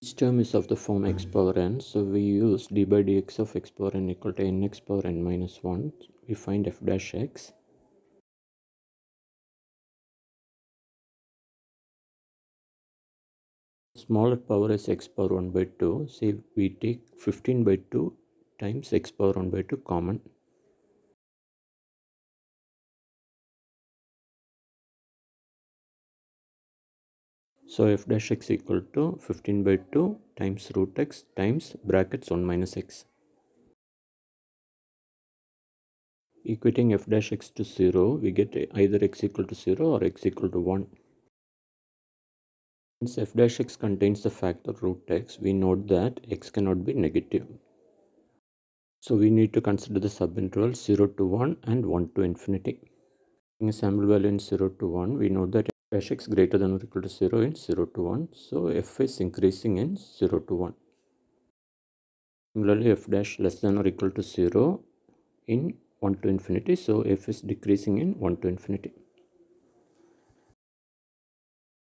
Each term is of the form x power n, so we use d by dx of x power n equal to nx power n minus 1. We find f dash x. Smaller power is x power 1 by 2. Say we take 15 by 2 times x power 1 by 2 common. So f dash x equal to 15 by 2 times root x times brackets 1 minus x. Equating f dash x to 0, we get either x equal to 0 or x equal to 1. Since f dash x contains the factor root x, we note that x cannot be negative. So we need to consider the subinterval 0 to 1 and 1 to infinity. In a sample value in 0 to 1, we know that f dash x greater than or equal to 0 in 0 to 1. So f is increasing in 0 to 1. Similarly, f dash less than or equal to 0 in 1 to infinity. So f is decreasing in 1 to infinity.